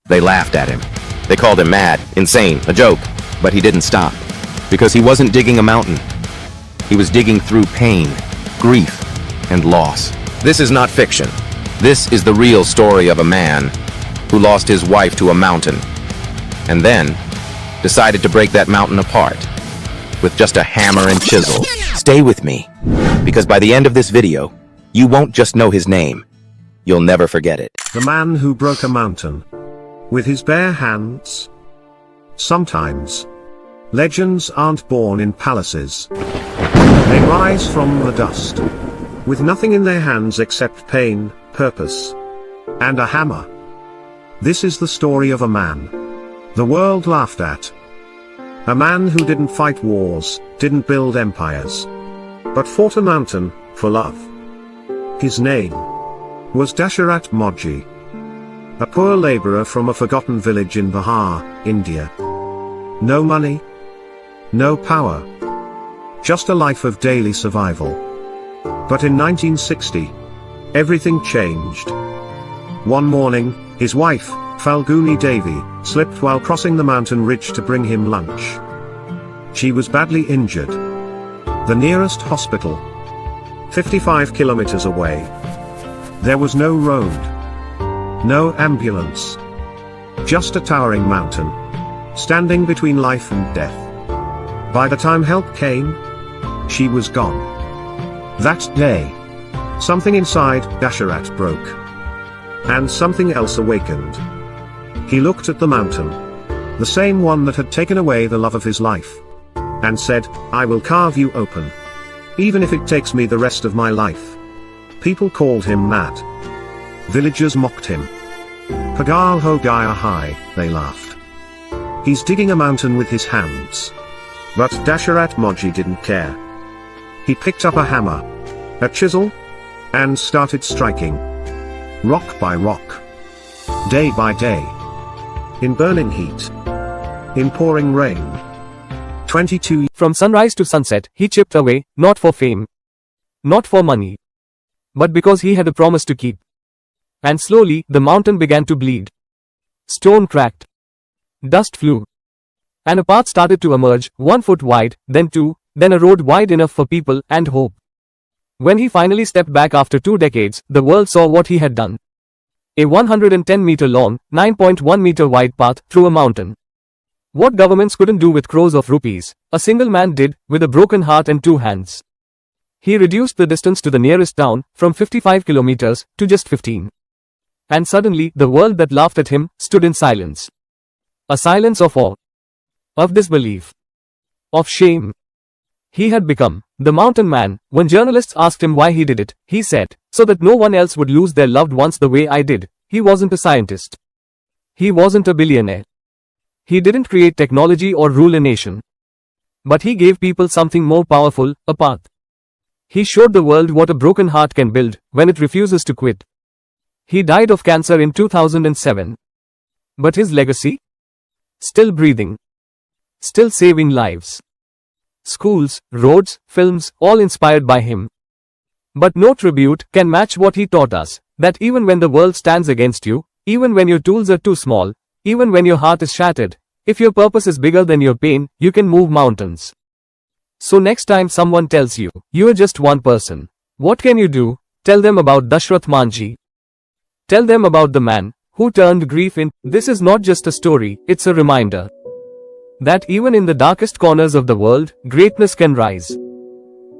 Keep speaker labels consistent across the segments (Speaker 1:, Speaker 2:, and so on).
Speaker 1: They laughed at him. They called him mad, insane, a joke. But he didn't stop. Because he wasn't digging a mountain. He was digging through pain, grief, and loss. This is not fiction. This is the real story of a man who lost his wife to a mountain and then decided to break that mountain apart with just a hammer and chisel. Stay with me, because by the end of this video, you won't just know his name. You'll never forget it.
Speaker 2: The man who broke a mountain with his bare hands. Sometimes legends aren't born in palaces. They rise from the dust, with nothing in their hands except pain, purpose, and a hammer. This is the story of a man the world laughed at. A man who didn't fight wars, didn't build empires, but fought a mountain for love. His name was Dashrath Manjhi, a poor laborer from a forgotten village in Bihar, India. No money, no power, just a life of daily survival. But in 1960, everything changed. One morning, his wife, Falguni Devi, slipped while crossing the mountain ridge to bring him lunch. She was badly injured. The nearest hospital, 55 kilometers away. There was no road, no ambulance, just a towering mountain, standing between life and death. By the time help came, she was gone. That day, something inside Dashrath broke, and something else awakened. He looked at the mountain, the same one that had taken away the love of his life, and said, "I will carve you open, even if it takes me the rest of my life." People called him mad. Villagers mocked him. "Pagal ho gaya hai," they laughed. He's digging a mountain with his hands. But Dashrath Manjhi didn't care. He picked up a hammer, a chisel, and started striking. Rock by rock. Day by day. In burning heat. In pouring rain. 22
Speaker 3: From sunrise to sunset, he chipped away, not for fame, not for money, but because he had a promise to keep. And slowly, the mountain began to bleed. Stone cracked. Dust flew. And a path started to emerge, 1 foot wide, then 2, then a road wide enough for people and hope. When he finally stepped back after 2 decades, the world saw what he had done. A 110-meter long, 9.1 meter wide path through a mountain. What governments couldn't do with crores of rupees, a single man did, with a broken heart and 2 hands. He reduced the distance to the nearest town, from 55 kilometers, to just 15. And suddenly, the world that laughed at him, stood in silence. A silence of awe. Of disbelief. Of shame. He had become the mountain man. When journalists asked him why he did it, he said, "So that no one else would lose their loved ones the way I did." He wasn't a scientist. He wasn't a billionaire. He didn't create technology or rule a nation. But he gave people something more powerful, a path. He showed the world what a broken heart can build, when it refuses to quit. He died of cancer in 2007. But his legacy? Still breathing. Still saving lives. Schools, roads, films, all inspired by him. But no tribute can match what he taught us, that even when the world stands against you, even when your tools are too small, even when your heart is shattered, if your purpose is bigger than your pain, you can move mountains. So next time someone tells you, you are just one person, what can you do? Tell them about Dashrath Manjhi. Tell them about the man who turned grief in. This is not just a story, it's a reminder that even in the darkest corners of the world, greatness can rise.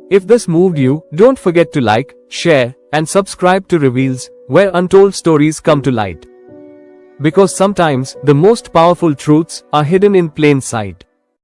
Speaker 3: If this moved you, don't forget to like, share, and subscribe to Reveals, where untold stories come to light. Because sometimes, the most powerful truths are hidden in plain sight.